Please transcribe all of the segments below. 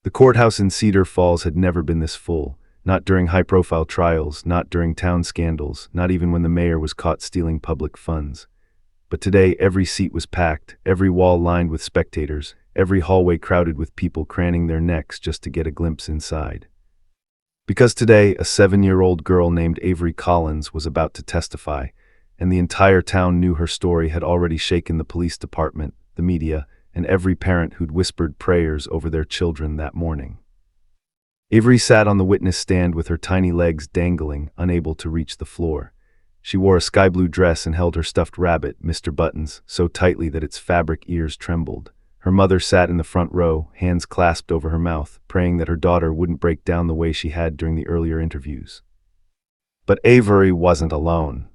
The courthouse in Cedar Falls had never been this full, not during high-profile trials, not during town scandals, not even when the mayor was caught stealing public funds. But today, every seat was packed, every wall lined with spectators, every hallway crowded with people craning their necks just to get a glimpse inside. Because today, a 7-year-old girl named Avery Collins was about to testify, and the entire town knew her story had already shaken the police department, the media, and every parent who'd whispered prayers over their children that morning. Avery sat on the witness stand with her tiny legs dangling, unable to reach the floor. She wore a sky-blue dress and held her stuffed rabbit, Mr. Buttons, so tightly that its fabric ears trembled. Her mother sat in the front row, hands clasped over her mouth, praying that her daughter wouldn't break down the way she had during the earlier interviews. But Avery wasn't alone.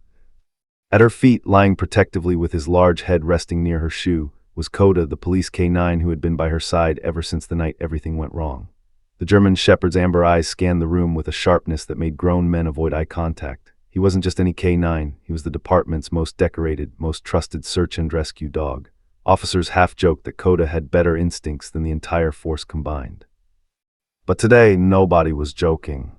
At her feet, lying protectively with his large head resting near her shoe, was Coda, the police K9 who had been by her side ever since the night everything went wrong. The German Shepherd's amber eyes scanned the room with a sharpness that made grown men avoid eye contact. He wasn't just any K9, he was the department's most decorated, most trusted search and rescue dog. Officers half joked that Coda had better instincts than the entire force combined. But today, nobody was joking.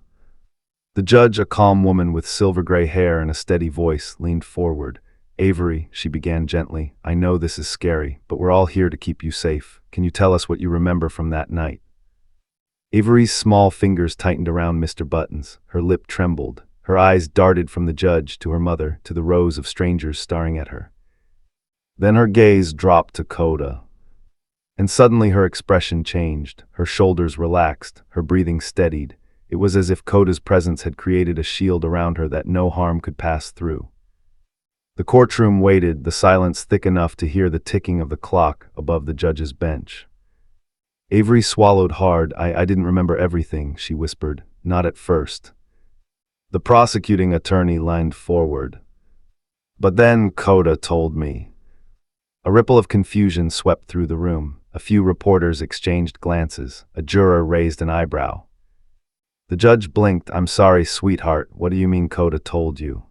The judge, a calm woman with silver-gray hair and a steady voice, leaned forward. "Avery," she began gently, "I know this is scary, but we're all here to keep you safe. Can you tell us what you remember from that night?" Avery's small fingers tightened around Mr. Buttons. Her lip trembled. Her eyes darted from the judge to her mother to the rows of strangers staring at her. Then her gaze dropped to Coda. And suddenly her expression changed. Her shoulders relaxed, her breathing steadied. It was as if Coda's presence had created a shield around her that no harm could pass through. The courtroom waited, the silence thick enough to hear the ticking of the clock above the judge's bench. Avery swallowed hard. I didn't remember everything," she whispered. "Not at first." The prosecuting attorney leaned forward. "But then Coda told me." A ripple of confusion swept through the room. A few reporters exchanged glances. A juror raised an eyebrow. The judge blinked. "I'm sorry, sweetheart. What do you mean Coda told you?"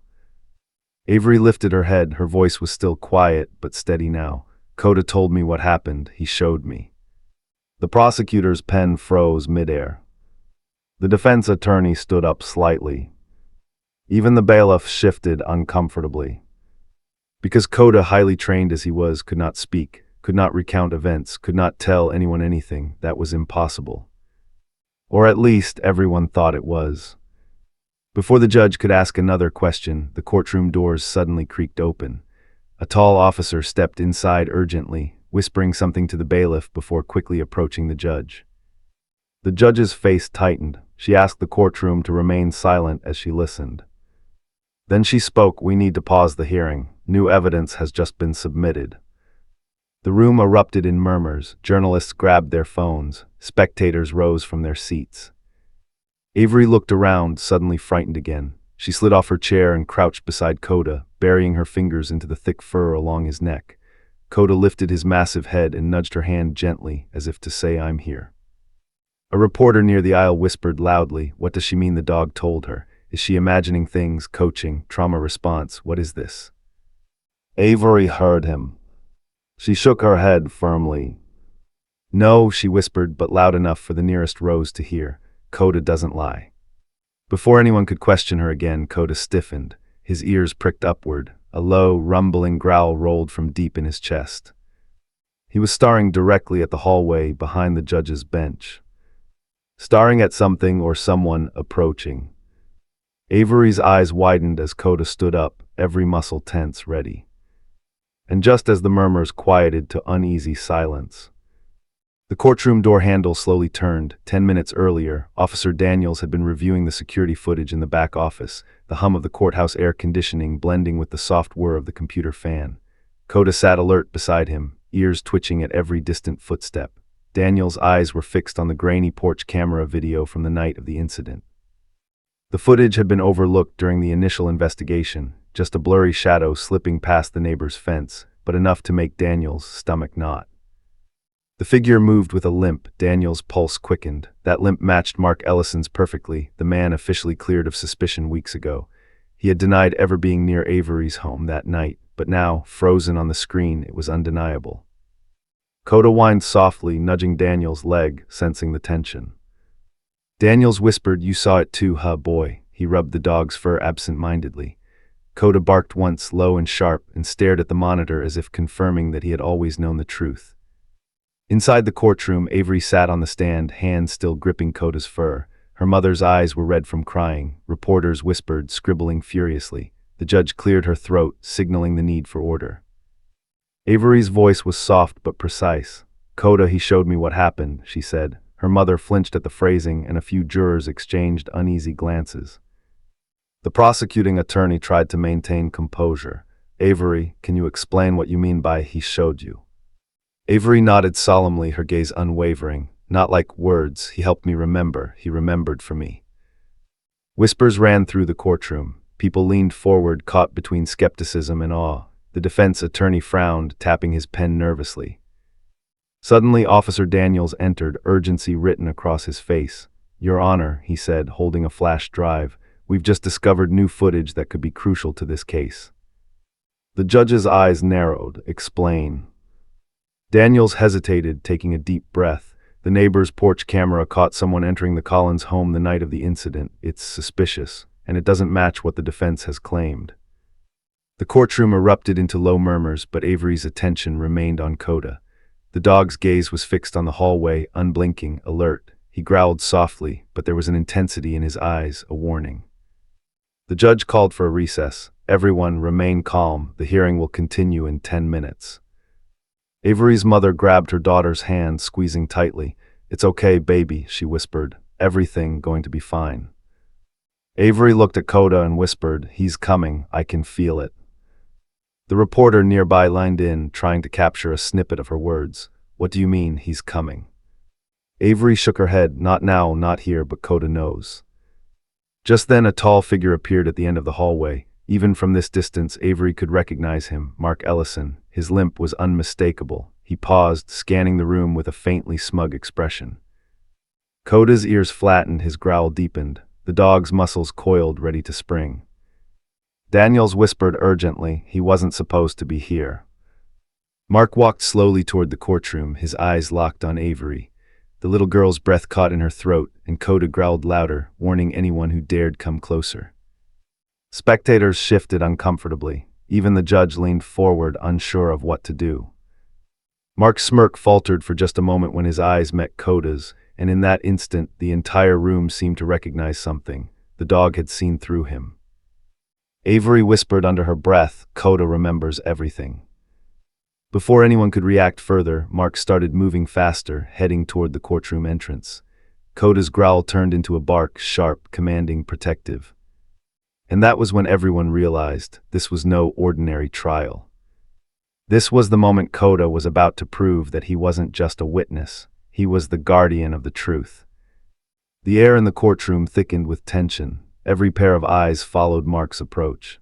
Avery lifted her head. Her voice was still quiet, but steady now. "Coda told me what happened. He showed me." The prosecutor's pen froze midair. The defense attorney stood up slightly. Even the bailiff shifted uncomfortably. Because Coda, highly trained as he was, could not speak, could not recount events, could not tell anyone anything, that was impossible. Or at least everyone thought it was. Before the judge could ask another question, the courtroom doors suddenly creaked open. A tall officer stepped inside urgently, whispering something to the bailiff before quickly approaching the judge. The judge's face tightened. She asked the courtroom to remain silent as she listened. Then she spoke. "We need to pause the hearing. New evidence has just been submitted." The room erupted in murmurs. Journalists grabbed their phones. Spectators rose from their seats. Avery looked around, suddenly frightened again. She slid off her chair and crouched beside Coda, burying her fingers into the thick fur along his neck. Coda lifted his massive head and nudged her hand gently, as if to say, "I'm here." A reporter near the aisle whispered loudly, "What does she mean the dog told her? Is she imagining things, coaching, trauma response? What is this?" Avery heard him. She shook her head firmly. "No," she whispered, but loud enough for the nearest rows to hear. "Coda doesn't lie." Before anyone could question her again, Coda stiffened. His ears pricked upward. A low, rumbling growl rolled from deep in his chest. He was staring directly at the hallway behind the judge's bench. Staring at something or someone approaching. Avery's eyes widened as Coda stood up, every muscle tense, ready. And just as the murmurs quieted to uneasy silence, the courtroom door handle slowly turned. 10 minutes earlier, Officer Daniels had been reviewing the security footage in the back office, the hum of the courthouse air conditioning blending with the soft whir of the computer fan. Coda sat alert beside him, ears twitching at every distant footstep. Daniels' eyes were fixed on the grainy porch camera video from the night of the incident. The footage had been overlooked during the initial investigation, just a blurry shadow slipping past the neighbor's fence, but enough to make Daniels' stomach knot. The figure moved with a limp. Daniels' pulse quickened. That limp matched Mark Ellison's perfectly, the man officially cleared of suspicion weeks ago. He had denied ever being near Avery's home that night, but now, frozen on the screen, it was undeniable. Coda whined softly, nudging Daniel's leg, sensing the tension. Daniels whispered, "You saw it too, huh, boy?" He rubbed the dog's fur absent-mindedly. Coda barked once, low and sharp, and stared at the monitor as if confirming that he had always known the truth. Inside the courtroom, Avery sat on the stand, hands still gripping Coda's fur. Her mother's eyes were red from crying. Reporters whispered, scribbling furiously. The judge cleared her throat, signaling the need for order. Avery's voice was soft but precise. "Coda, he showed me what happened," she said. Her mother flinched at the phrasing, and a few jurors exchanged uneasy glances. The prosecuting attorney tried to maintain composure. "Avery, can you explain what you mean by 'he showed you'?" Avery nodded solemnly, her gaze unwavering. "Not like words, he helped me remember, he remembered for me." Whispers ran through the courtroom. People leaned forward, caught between skepticism and awe. The defense attorney frowned, tapping his pen nervously. Suddenly, Officer Daniels entered, urgency written across his face. "Your Honor," he said, holding a flash drive, "we've just discovered new footage that could be crucial to this case." The judge's eyes narrowed. "Explain." Daniels hesitated, taking a deep breath. "The neighbor's porch camera caught someone entering the Collins home the night of the incident. It's suspicious, and it doesn't match what the defense has claimed." The courtroom erupted into low murmurs, but Avery's attention remained on Coda. The dog's gaze was fixed on the hallway, unblinking, alert. He growled softly, but there was an intensity in his eyes, a warning. The judge called for a recess. "Everyone, remain calm. The hearing will continue in 10 minutes. Avery's mother grabbed her daughter's hand, squeezing tightly. "It's okay, baby," she whispered. "Everything going to be fine." Avery looked at Coda and whispered, "He's coming. I can feel it." The reporter nearby lined in, trying to capture a snippet of her words. "What do you mean, he's coming?" Avery shook her head. "Not now, not here, but Coda knows." Just then a tall figure appeared at the end of the hallway. Even from this distance, Avery could recognize him, Mark Ellison. His limp was unmistakable. He paused, scanning the room with a faintly smug expression. Coda's ears flattened, his growl deepened. The dog's muscles coiled, ready to spring. Daniels whispered urgently, "He wasn't supposed to be here." Mark walked slowly toward the courtroom, his eyes locked on Avery. The little girl's breath caught in her throat, and Coda growled louder, warning anyone who dared come closer. Spectators shifted uncomfortably. Even the judge leaned forward, unsure of what to do. Mark's smirk faltered for just a moment when his eyes met Coda's, and in that instant, the entire room seemed to recognize something. The dog had seen through him. Avery whispered under her breath, "Coda remembers everything." Before anyone could react further, Mark started moving faster, heading toward the courtroom entrance. Coda's growl turned into a bark, sharp, commanding, protective. And that was when everyone realized this was no ordinary trial. This was the moment Coda was about to prove that he wasn't just a witness, he was the guardian of the truth. The air in the courtroom thickened with tension. Every pair of eyes followed Mark's approach.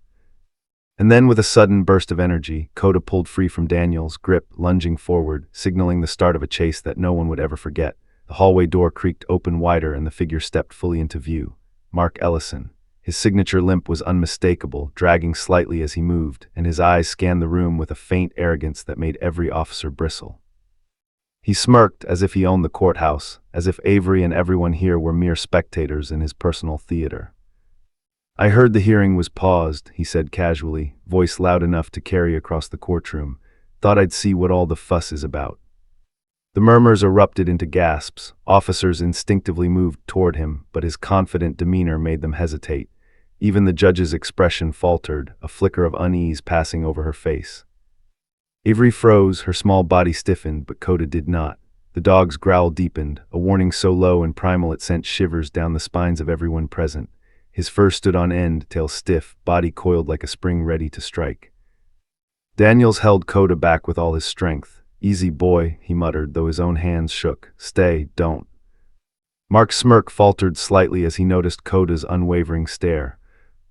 And then, with a sudden burst of energy, Coda pulled free from Daniel's grip, lunging forward, signaling the start of a chase that no one would ever forget. The hallway door creaked open wider and the figure stepped fully into view. Mark Ellison. His signature limp was unmistakable, dragging slightly as he moved, and his eyes scanned the room with a faint arrogance that made every officer bristle. He smirked as if he owned the courthouse, as if Avery and everyone here were mere spectators in his personal theater. "I heard the hearing was paused," he said casually, voice loud enough to carry across the courtroom. "Thought I'd see what all the fuss is about." The murmurs erupted into gasps. Officers instinctively moved toward him, but his confident demeanor made them hesitate. Even the judge's expression faltered, a flicker of unease passing over her face. Avery froze, her small body stiffened, but Coda did not. The dog's growl deepened, a warning so low and primal it sent shivers down the spines of everyone present. His fur stood on end, tail stiff, body coiled like a spring ready to strike. Daniels held Coda back with all his strength. "Easy, boy," he muttered, though his own hands shook. "Stay, don't." Mark's smirk faltered slightly as he noticed Coda's unwavering stare.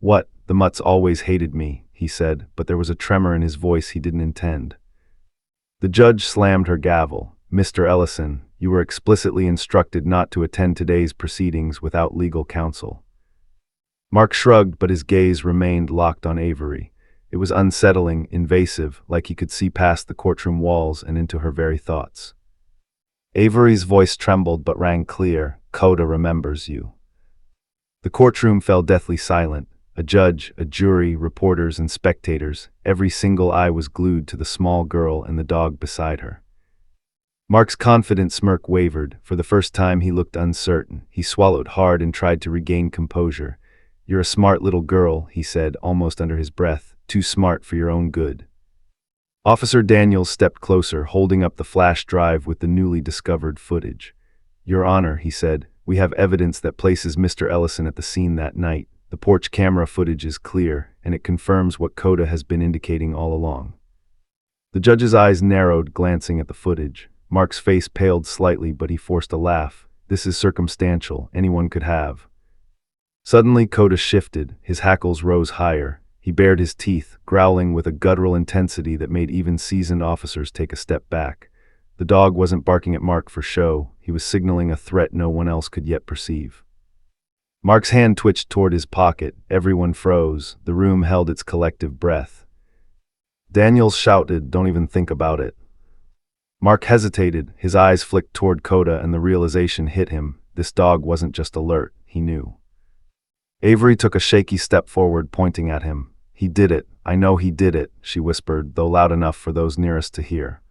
"What? The mutts always hated me," he said, but there was a tremor in his voice he didn't intend. The judge slammed her gavel. "Mr. Ellison, you were explicitly instructed not to attend today's proceedings without legal counsel." Mark shrugged, but his gaze remained locked on Avery. It was unsettling, invasive, like he could see past the courtroom walls and into her very thoughts. Avery's voice trembled but rang clear. "Coda remembers you." The courtroom fell deathly silent. A judge, a jury, reporters, and spectators, every single eye was glued to the small girl and the dog beside her. Mark's confident smirk wavered. For the first time he looked uncertain. He swallowed hard and tried to regain composure. "You're a smart little girl," he said, almost under his breath. "Too smart for your own good." Officer Daniels stepped closer, holding up the flash drive with the newly discovered footage. "Your Honor," he said, "we have evidence that places Mr. Ellison at the scene that night. The porch camera footage is clear, and it confirms what Coda has been indicating all along." The judge's eyes narrowed, glancing at the footage. Mark's face paled slightly, but he forced a laugh. "This is circumstantial. Anyone could have." Suddenly, Coda shifted. His hackles rose higher. He bared his teeth, growling with a guttural intensity that made even seasoned officers take a step back. The dog wasn't barking at Mark for show. He was signaling a threat no one else could yet perceive. Mark's hand twitched toward his pocket. Everyone froze. The room held its collective breath. Daniels shouted, "Don't even think about it." Mark hesitated. His eyes flicked toward Coda, and the realization hit him. This dog wasn't just alert, he knew. Avery took a shaky step forward, pointing at him. "He did it. I know he did it," she whispered, though loud enough for those nearest to hear.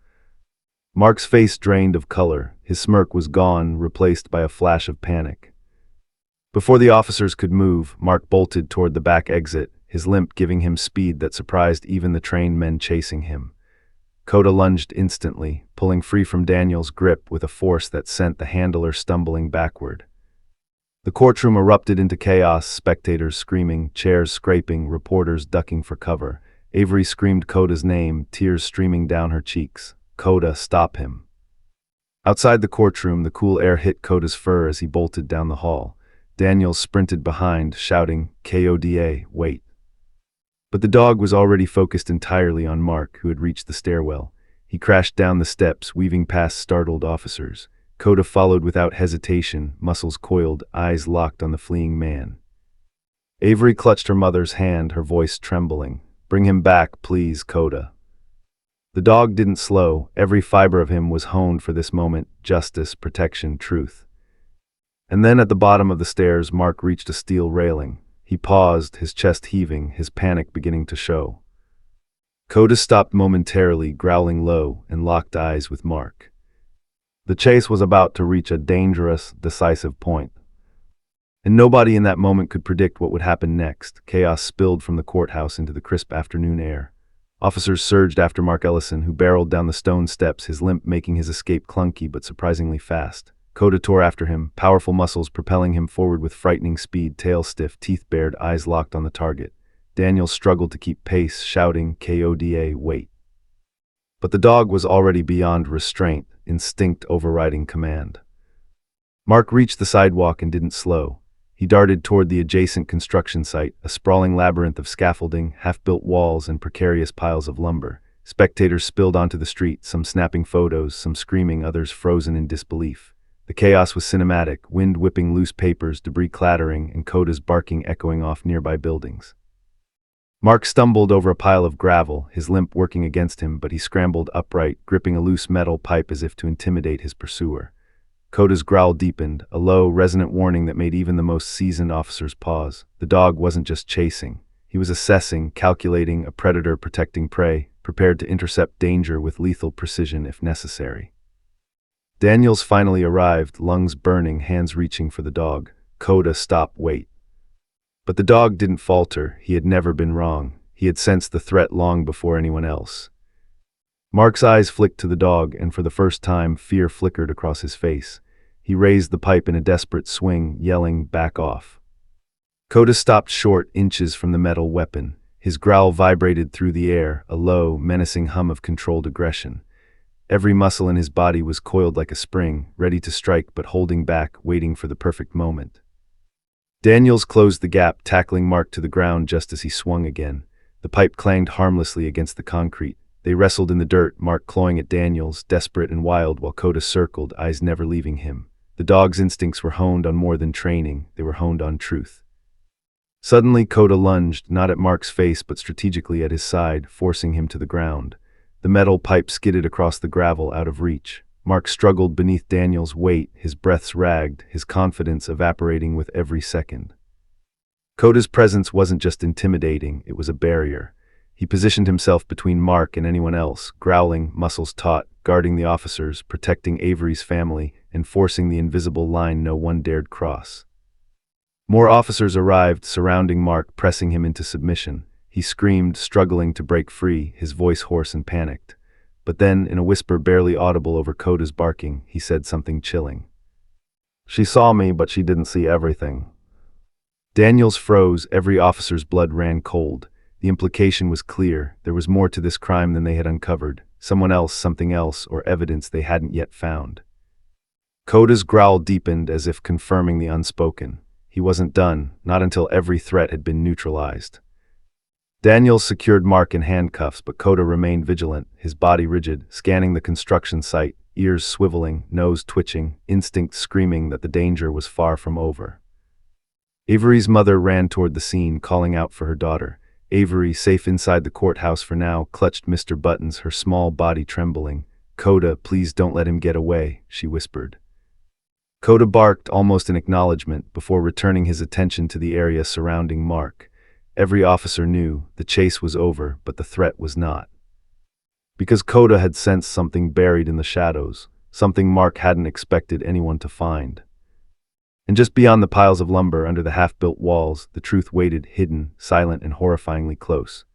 Mark's face drained of color. His smirk was gone, replaced by a flash of panic. Before the officers could move, Mark bolted toward the back exit, his limp giving him speed that surprised even the trained men chasing him. Coda lunged instantly, pulling free from Daniel's grip with a force that sent the handler stumbling backward. The courtroom erupted into chaos, spectators screaming, chairs scraping, reporters ducking for cover. Avery screamed Coda's name, tears streaming down her cheeks. "Coda, stop him." Outside the courtroom, the cool air hit Coda's fur as he bolted down the hall. Daniels sprinted behind, shouting, "Koda, wait." But the dog was already focused entirely on Mark, who had reached the stairwell. He crashed down the steps, weaving past startled officers. Coda followed without hesitation, muscles coiled, eyes locked on the fleeing man. Avery clutched her mother's hand, her voice trembling. "Bring him back, please, Coda." The dog didn't slow. Every fiber of him was honed for this moment: justice, protection, truth. And then at the bottom of the stairs, Mark reached a steel railing. He paused, his chest heaving, his panic beginning to show. Coda stopped momentarily, growling low, and locked eyes with Mark. The chase was about to reach a dangerous, decisive point. And nobody in that moment could predict what would happen next. Chaos spilled from the courthouse into the crisp afternoon air. Officers surged after Mark Ellison, who barreled down the stone steps, his limp making his escape clunky but surprisingly fast. Coda tore after him, powerful muscles propelling him forward with frightening speed, tail stiff, teeth bared, eyes locked on the target. Daniel struggled to keep pace, shouting, "Koda, wait." But the dog was already beyond restraint, instinct overriding command. Mark reached the sidewalk and didn't slow. He darted toward the adjacent construction site, a sprawling labyrinth of scaffolding, half-built walls, and precarious piles of lumber. Spectators spilled onto the street, some snapping photos, some screaming, others frozen in disbelief. The chaos was cinematic, wind whipping loose papers, debris clattering, and Coda's barking echoing off nearby buildings. Mark stumbled over a pile of gravel, his limp working against him, but he scrambled upright, gripping a loose metal pipe as if to intimidate his pursuer. Coda's growl deepened, a low, resonant warning that made even the most seasoned officers pause. The dog wasn't just chasing. He was assessing, calculating, a predator protecting prey, prepared to intercept danger with lethal precision if necessary. Daniels finally arrived, lungs burning, hands reaching for the dog. "Coda, stop, wait." But the dog didn't falter. He had never been wrong. He had sensed the threat long before anyone else. Mark's eyes flicked to the dog, and for the first time, fear flickered across his face. He raised the pipe in a desperate swing, yelling, "Back off." Coda stopped short, inches from the metal weapon. His growl vibrated through the air, a low, menacing hum of controlled aggression. Every muscle in his body was coiled like a spring, ready to strike but holding back, waiting for the perfect moment. Daniels closed the gap, tackling Mark to the ground just as he swung again. The pipe clanged harmlessly against the concrete. They wrestled in the dirt, Mark clawing at Daniels, desperate and wild, while Coda circled, eyes never leaving him. The dog's instincts were honed on more than training, they were honed on truth. Suddenly, Coda lunged, not at Mark's face but strategically at his side, forcing him to the ground. The metal pipe skidded across the gravel out of reach. Mark struggled beneath Daniel's weight, his breaths ragged, his confidence evaporating with every second. Coda's presence wasn't just intimidating, it was a barrier. He positioned himself between Mark and anyone else, growling, muscles taut, guarding the officers, protecting Avery's family, enforcing the invisible line no one dared cross. More officers arrived, surrounding Mark, pressing him into submission. He screamed, struggling to break free, his voice hoarse and panicked. But then, in a whisper barely audible over Coda's barking, he said something chilling. "She saw me, but she didn't see everything." Daniels froze, every officer's blood ran cold. The implication was clear, there was more to this crime than they had uncovered. Someone else, something else, or evidence they hadn't yet found. Coda's growl deepened as if confirming the unspoken. He wasn't done, not until every threat had been neutralized. Daniels secured Mark in handcuffs, but Coda remained vigilant, his body rigid, scanning the construction site, ears swiveling, nose twitching, instinct screaming that the danger was far from over. Avery's mother ran toward the scene, calling out for her daughter. Avery, safe inside the courthouse for now, clutched Mr. Buttons, her small body trembling. "Coda, please don't let him get away," she whispered. Coda barked, almost in acknowledgement, before returning his attention to the area surrounding Mark. Every officer knew the chase was over, but the threat was not. Because Coda had sensed something buried in the shadows, something Mark hadn't expected anyone to find. And just beyond the piles of lumber under the half-built walls, the truth waited, hidden, silent, and horrifyingly close.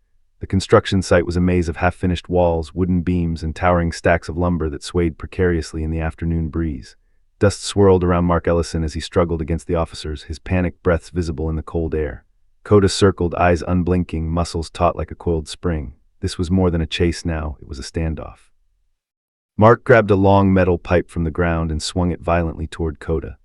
The construction site was a maze of half-finished walls, wooden beams, and towering stacks of lumber that swayed precariously in the afternoon breeze. Dust swirled around Mark Ellison as he struggled against the officers, his panicked breaths visible in the cold air. Coda circled, eyes unblinking, muscles taut like a coiled spring. This was more than a chase now, it was a standoff. Mark grabbed a long metal pipe from the ground and swung it violently toward Coda.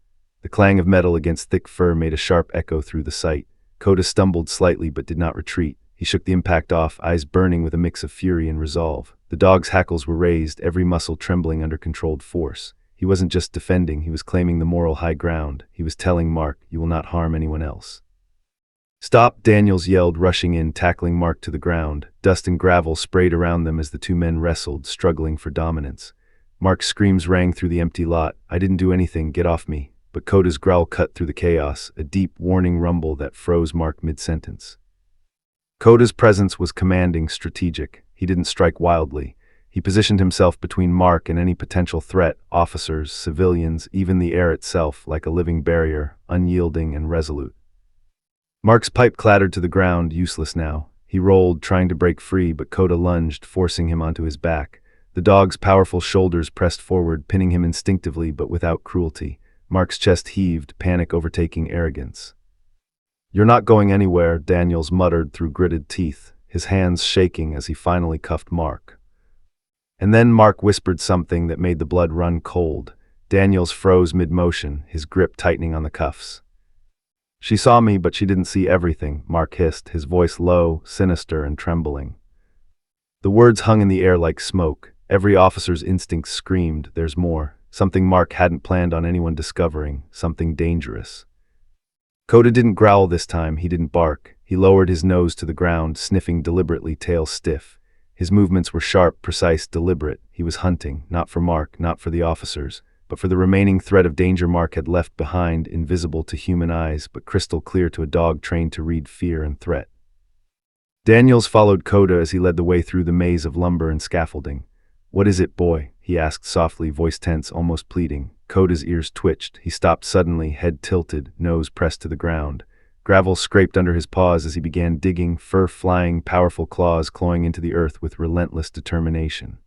The clang of metal against thick fur made a sharp echo through the site. Coda stumbled slightly but did not retreat. He shook the impact off, eyes burning with a mix of fury and resolve. The dog's hackles were raised, every muscle trembling under controlled force. He wasn't just defending, he was claiming the moral high ground. He was telling Mark, "You will not harm anyone else." "Stop!" Daniels yelled, rushing in, tackling Mark to the ground. Dust and gravel sprayed around them as the two men wrestled, struggling for dominance. Mark's screams rang through the empty lot. "I didn't do anything, get off me." But Coda's growl cut through the chaos, a deep, warning rumble that froze Mark mid-sentence. Coda's presence was commanding, strategic. He didn't strike wildly. He positioned himself between Mark and any potential threat, officers, civilians, even the air itself, like a living barrier, unyielding and resolute. Mark's pipe clattered to the ground, useless now. He rolled, trying to break free, but Coda lunged, forcing him onto his back. The dog's powerful shoulders pressed forward, pinning him instinctively but without cruelty. Mark's chest heaved, panic overtaking arrogance. "You're not going anywhere," Daniels muttered through gritted teeth, his hands shaking as he finally cuffed Mark. And then Mark whispered something that made the blood run cold. Daniels froze mid-motion, his grip tightening on the cuffs. "She saw me, but she didn't see everything," Mark hissed, his voice low, sinister, and trembling. The words hung in the air like smoke. Every officer's instincts screamed, "There's more." Something Mark hadn't planned on anyone discovering, something dangerous. Coda didn't growl this time, he didn't bark. He lowered his nose to the ground, sniffing deliberately, tail stiff. His movements were sharp, precise, deliberate. He was hunting, not for Mark, not for the officers, but for the remaining thread of danger Mark had left behind, invisible to human eyes, but crystal clear to a dog trained to read fear and threat. Daniels followed Coda as he led the way through the maze of lumber and scaffolding. "What is it, boy?" he asked softly, voice tense, almost pleading. Coda's ears twitched. He stopped suddenly, head tilted, nose pressed to the ground. Gravel scraped under his paws as he began digging, fur flying, powerful claws clawing into the earth with relentless determination.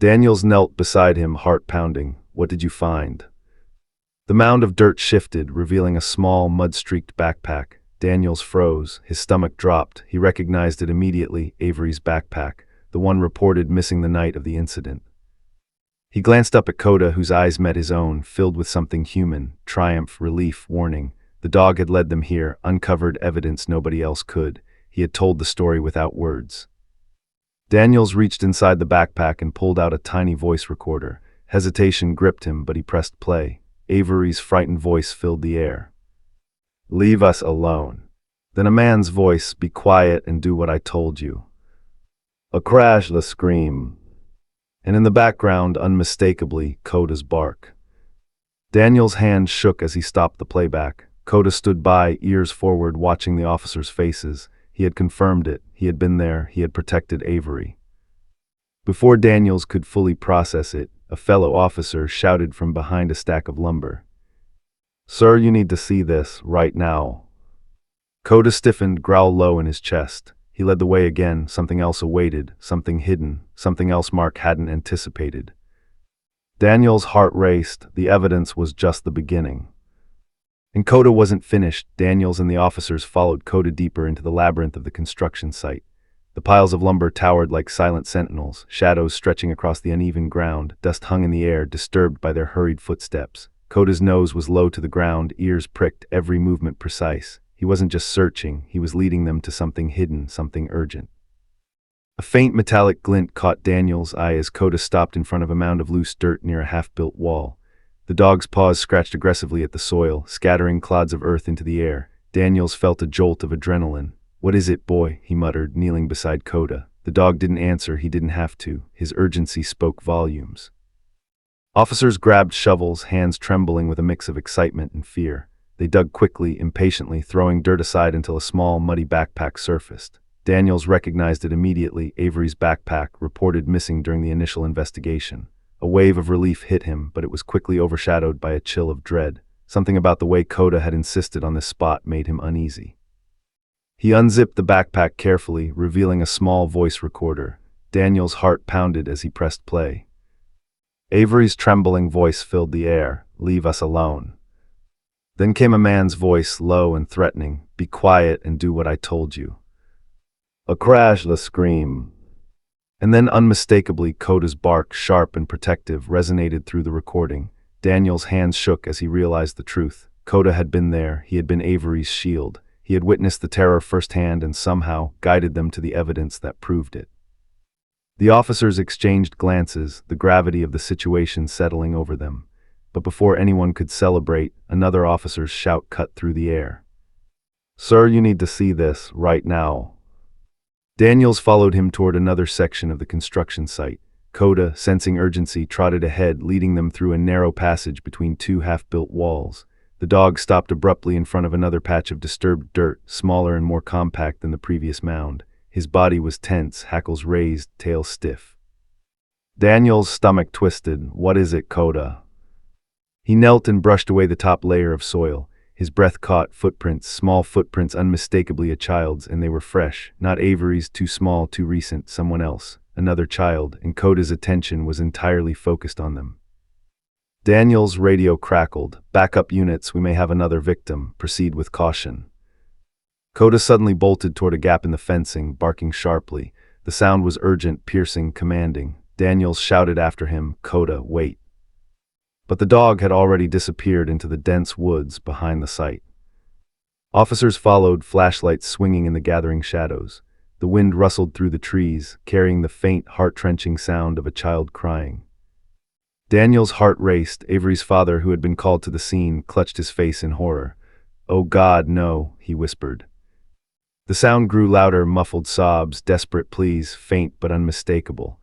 Daniels knelt beside him, heart pounding. "What did you find?" The mound of dirt shifted, revealing a small, mud-streaked backpack. Daniels froze. His stomach dropped. He recognized it immediately, Avery's backpack, the one reported missing the night of the incident. He glanced up at Coda, whose eyes met his own, filled with something human, triumph, relief, warning. The dog had led them here, uncovered evidence nobody else could. He had told the story without words. Daniels reached inside the backpack and pulled out a tiny voice recorder. Hesitation gripped him, but he pressed play. Avery's frightened voice filled the air. "Leave us alone." Then a man's voice, "Be quiet and do what I told you." A crash, a scream. And in the background, unmistakably, Coda's bark. Daniel's hand shook as he stopped the playback. Coda stood by, ears forward, watching the officers' faces. He had confirmed it. He had been there. He had protected Avery. Before Daniels could fully process it, a fellow officer shouted from behind a stack of lumber. "Sir, you need to see this, right now." Coda stiffened, growl low in his chest. He led the way again. Something else awaited, something hidden, something else Mark hadn't anticipated. Daniel's heart raced. The evidence was just the beginning. And Coda wasn't finished. Daniels and the officers followed Coda deeper into the labyrinth of the construction site. The piles of lumber towered like silent sentinels, shadows stretching across the uneven ground, dust hung in the air, disturbed by their hurried footsteps. Coda's nose was low to the ground, ears pricked, every movement precise. He wasn't just searching, he was leading them to something hidden, something urgent. A faint metallic glint caught Daniel's eye as Coda stopped in front of a mound of loose dirt near a half-built wall. The dog's paws scratched aggressively at the soil, scattering clods of earth into the air. Daniels felt a jolt of adrenaline. "What is it, boy?" he muttered, kneeling beside Coda. The dog didn't answer, he didn't have to. His urgency spoke volumes. Officers grabbed shovels, hands trembling with a mix of excitement and fear. They dug quickly, impatiently, throwing dirt aside until a small, muddy backpack surfaced. Daniels recognized it immediately, Avery's backpack, reported missing during the initial investigation. A wave of relief hit him, but it was quickly overshadowed by a chill of dread. Something about the way Coda had insisted on this spot made him uneasy. He unzipped the backpack carefully, revealing a small voice recorder. Daniel's heart pounded as he pressed play. Avery's trembling voice filled the air. "Leave us alone." Then came a man's voice, low and threatening. "Be quiet and do what I told you." A crash, a scream. And then unmistakably Coda's bark, sharp and protective, resonated through the recording. Daniel's hands shook as he realized the truth. Coda had been there. He had been Avery's shield. He had witnessed the terror firsthand and somehow guided them to the evidence that proved it. The officers exchanged glances, the gravity of the situation settling over them. But before anyone could celebrate, another officer's shout cut through the air. "Sir, you need to see this, right now." Daniels followed him toward another section of the construction site. Coda, sensing urgency, trotted ahead, leading them through a narrow passage between two half-built walls. The dog stopped abruptly in front of another patch of disturbed dirt, smaller and more compact than the previous mound. His body was tense, hackles raised, tail stiff. Daniel's stomach twisted. "What is it, Coda?" He knelt and brushed away the top layer of soil. His breath caught footprints, small footprints unmistakably a child's, and they were fresh. Not Avery's, too small, too recent, someone else. Another child, and Coda's attention was entirely focused on them. Daniel's radio crackled. "Backup units, we may have another victim. Proceed with caution." Coda suddenly bolted toward a gap in the fencing, barking sharply. The sound was urgent, piercing, commanding. Daniels shouted after him, "Coda, wait." But the dog had already disappeared into the dense woods behind the site. Officers followed, flashlights swinging in the gathering shadows. The wind rustled through the trees, carrying the faint, heart-wrenching sound of a child crying. Daniel's heart raced. Avery's father, who had been called to the scene, clutched his face in horror. "Oh God, no," he whispered. The sound grew louder, muffled sobs, desperate pleas, faint but unmistakable.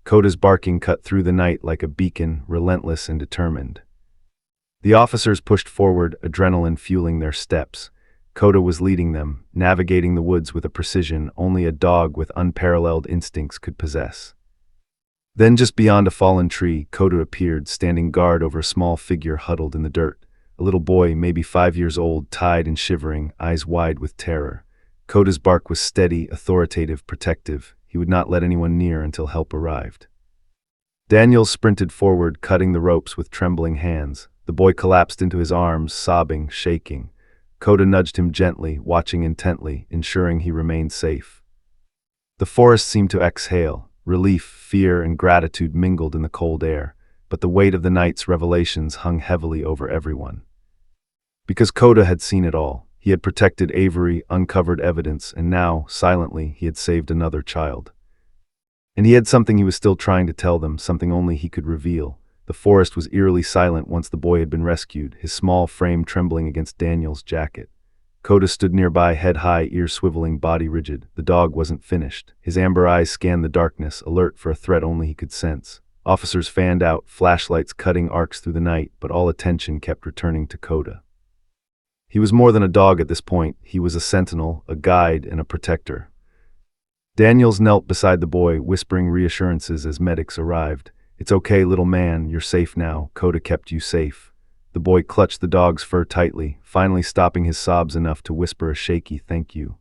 Coda's barking cut through the night like a beacon, relentless and determined. The officers pushed forward, adrenaline fueling their steps. Coda was leading them, navigating the woods with a precision only a dog with unparalleled instincts could possess. Then just beyond a fallen tree, Coda appeared, standing guard over a small figure huddled in the dirt. A little boy, maybe 5 years old, tied and shivering, eyes wide with terror. Coda's bark was steady, authoritative, protective. He would not let anyone near until help arrived. Daniels sprinted forward, cutting the ropes with trembling hands. The boy collapsed into his arms, sobbing, shaking. Coda nudged him gently, watching intently, ensuring he remained safe. The forest seemed to exhale. Relief, fear, and gratitude mingled in the cold air, but the weight of the night's revelations hung heavily over everyone. Because Coda had seen it all. He had protected Avery, uncovered evidence, and now, silently, he had saved another child. And he had something he was still trying to tell them, something only he could reveal. The forest was eerily silent once the boy had been rescued, his small frame trembling against Daniel's jacket. Coda stood nearby, head high, ears swiveling, body rigid. The dog wasn't finished. His amber eyes scanned the darkness, alert for a threat only he could sense. Officers fanned out, flashlights cutting arcs through the night, but all attention kept returning to Coda. He was more than a dog at this point. He was a sentinel, a guide, and a protector. Daniels knelt beside the boy, whispering reassurances as medics arrived. "It's okay, little man, you're safe now. Coda kept you safe." The boy clutched the dog's fur tightly, finally stopping his sobs enough to whisper a shaky thank you.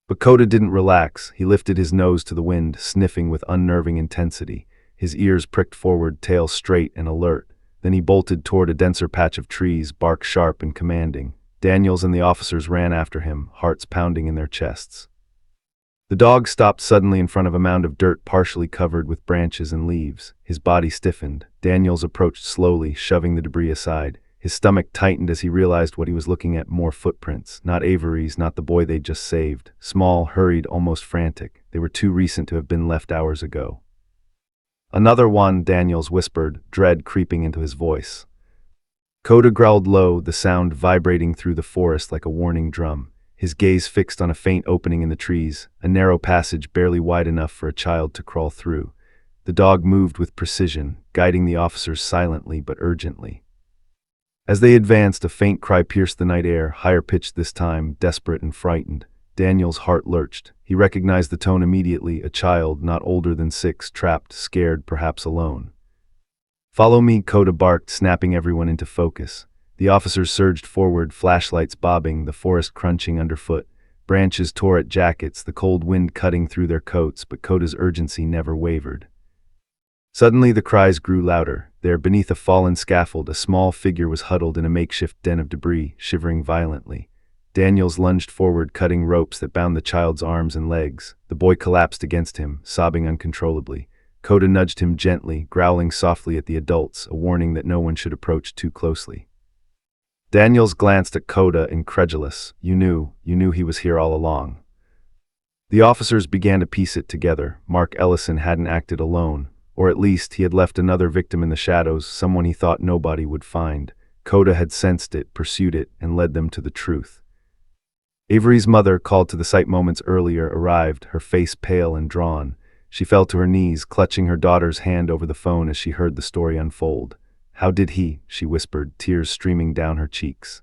But Coda didn't relax. He lifted his nose to the wind, sniffing with unnerving intensity. His ears pricked forward, tail straight and alert. Then he bolted toward a denser patch of trees, bark sharp and commanding. Daniels and the officers ran after him, hearts pounding in their chests. The dog stopped suddenly in front of a mound of dirt partially covered with branches and leaves. His body stiffened. Daniels approached slowly, shoving the debris aside. His stomach tightened as he realized what he was looking at: more footprints. Not Avery's, not the boy they'd just saved. Small, hurried, almost frantic. They were too recent to have been left hours ago. "Another one," Daniels whispered, dread creeping into his voice. Coda growled low, the sound vibrating through the forest like a warning drum. His gaze fixed on a faint opening in the trees, a narrow passage barely wide enough for a child to crawl through. The dog moved with precision, guiding the officers silently but urgently. As they advanced, a faint cry pierced the night air, higher pitched this time, desperate and frightened. Daniel's heart lurched. He recognized the tone immediately: a child, not older than 6, trapped, scared, perhaps alone. "Follow me," Coda barked, snapping everyone into focus. The officers surged forward, flashlights bobbing, the forest crunching underfoot. Branches tore at jackets, the cold wind cutting through their coats, but Coda's urgency never wavered. Suddenly the cries grew louder. There, beneath a fallen scaffold, a small figure was huddled in a makeshift den of debris, shivering violently. Daniels lunged forward, cutting ropes that bound the child's arms and legs. The boy collapsed against him, sobbing uncontrollably. Coda nudged him gently, growling softly at the adults, a warning that no one should approach too closely. Daniels glanced at Coda, incredulous. You knew he was here all along." The officers began to piece it together. Mark Ellison hadn't acted alone, or at least he had left another victim in the shadows, someone he thought nobody would find. Coda had sensed it, pursued it, and led them to the truth. Avery's mother, called to the site moments earlier, arrived, her face pale and drawn. She fell to her knees, clutching her daughter's hand over the phone as she heard the story unfold. "How did he?" she whispered, tears streaming down her cheeks.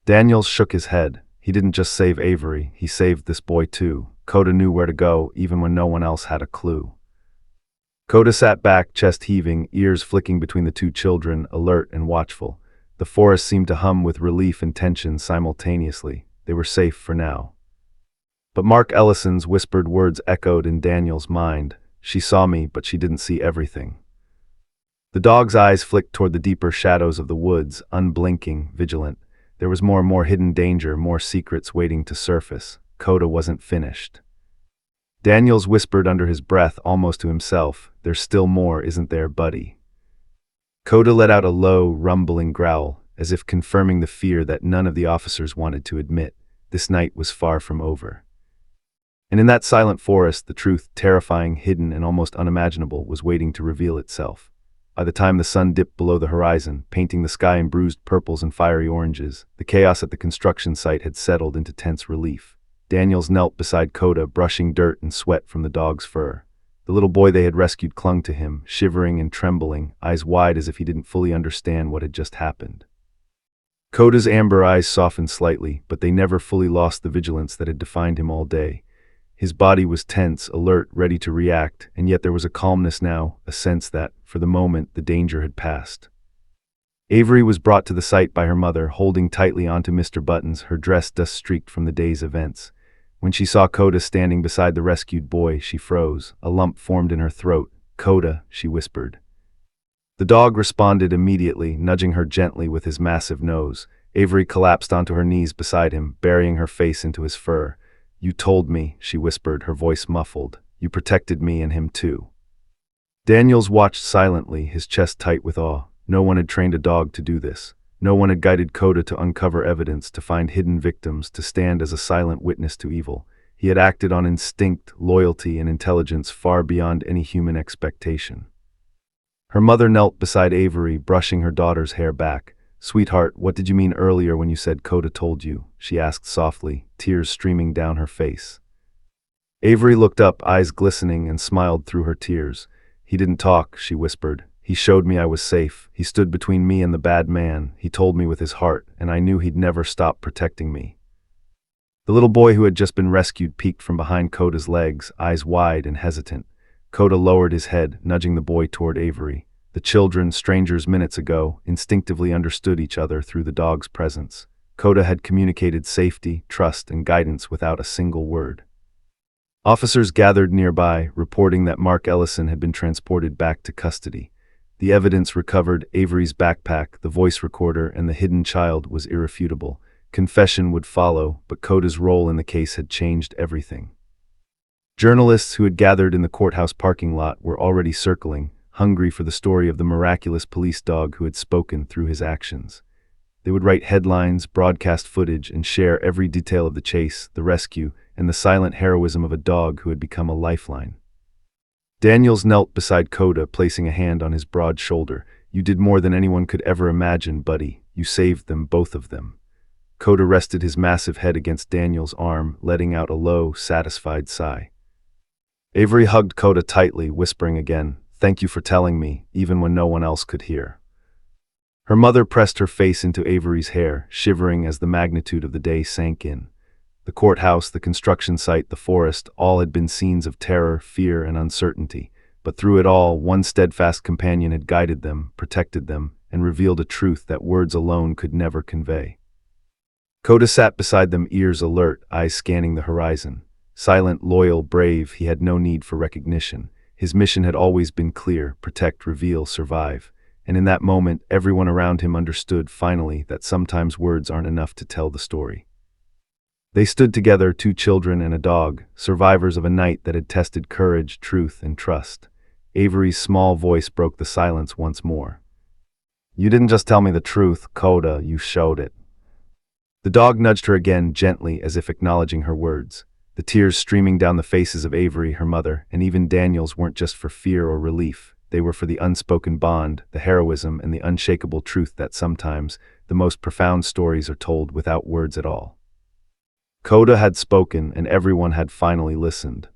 Daniels shook his head. "He didn't just save Avery, he saved this boy too." Coda knew where to go, even when no one else had a clue. Coda sat back, chest heaving, ears flicking between the two children, alert and watchful. The forest seemed to hum with relief and tension simultaneously. They were safe for now. But Mark Ellison's whispered words echoed in Daniel's mind. "She saw me, but she didn't see everything." The dog's eyes flicked toward the deeper shadows of the woods, unblinking, vigilant. There was more hidden danger, more secrets waiting to surface. Coda wasn't finished. Daniels whispered under his breath, almost to himself, "There's still more, isn't there, buddy?" Coda let out a low, rumbling growl, as if confirming the fear that none of the officers wanted to admit. This night was far from over. And in that silent forest, the truth, terrifying, hidden, and almost unimaginable, was waiting to reveal itself. By the time the sun dipped below the horizon, painting the sky in bruised purples and fiery oranges, the chaos at the construction site had settled into tense relief. Daniels knelt beside Coda, brushing dirt and sweat from the dog's fur. The little boy they had rescued clung to him, shivering and trembling, eyes wide as if he didn't fully understand what had just happened. Coda's amber eyes softened slightly, but they never fully lost the vigilance that had defined him all day. His body was tense, alert, ready to react, and yet there was a calmness now, a sense that, for the moment, the danger had passed. Avery was brought to the site by her mother, holding tightly onto Mr. Buttons, her dress dust-streaked from the day's events. When she saw Coda standing beside the rescued boy, she froze. A lump formed in her throat. "Coda," she whispered. The dog responded immediately, nudging her gently with his massive nose. Avery collapsed onto her knees beside him, burying her face into his fur. "You told me," she whispered, her voice muffled. "You protected me and him too." Daniels watched silently, his chest tight with awe. No one had trained a dog to do this. No one had guided Coda to uncover evidence, to find hidden victims, to stand as a silent witness to evil. He had acted on instinct, loyalty, and intelligence far beyond any human expectation. Her mother knelt beside Avery, brushing her daughter's hair back. "Sweetheart, what did you mean earlier when you said Coda told you?" she asked softly, tears streaming down her face. Avery looked up, eyes glistening, and smiled through her tears. "He didn't talk," she whispered. "He showed me I was safe. He stood between me and the bad man. He told me with his heart, and I knew he'd never stop protecting me." The little boy who had just been rescued peeked from behind Coda's legs, eyes wide and hesitant. Coda lowered his head, nudging the boy toward Avery. The children, strangers minutes ago, instinctively understood each other through the dog's presence. Coda had communicated safety, trust, and guidance without a single word. Officers gathered nearby, reporting that Mark Ellison had been transported back to custody. The evidence recovered, Avery's backpack, the voice recorder, and the hidden child, was irrefutable. Confession would follow, but Coda's role in the case had changed everything. Journalists who had gathered in the courthouse parking lot were already circling, hungry for the story of the miraculous police dog who had spoken through his actions. They would write headlines, broadcast footage, and share every detail of the chase, the rescue, and the silent heroism of a dog who had become a lifeline. Daniels knelt beside Coda, placing a hand on his broad shoulder. "You did more than anyone could ever imagine, buddy. You saved them, both of them." Coda rested his massive head against Daniels' arm, letting out a low, satisfied sigh. Avery hugged Coda tightly, whispering again, "Thank you for telling me, even when no one else could hear." Her mother pressed her face into Avery's hair, shivering as the magnitude of the day sank in. The courthouse, the construction site, the forest, all had been scenes of terror, fear, and uncertainty. But through it all, one steadfast companion had guided them, protected them, and revealed a truth that words alone could never convey. Coda sat beside them, ears alert, eyes scanning the horizon. Silent, loyal, brave, he had no need for recognition. His mission had always been clear: protect, reveal, survive. And in that moment, everyone around him understood, finally, that sometimes words aren't enough to tell the story. They stood together, two children and a dog, survivors of a night that had tested courage, truth, and trust. Avery's small voice broke the silence once more. "You didn't just tell me the truth, Coda, you showed it." The dog nudged her again, gently, as if acknowledging her words. The tears streaming down the faces of Avery, her mother, and even Daniels weren't just for fear or relief. They were for the unspoken bond, the heroism, and the unshakable truth that sometimes the most profound stories are told without words at all. Coda had spoken, and everyone had finally listened.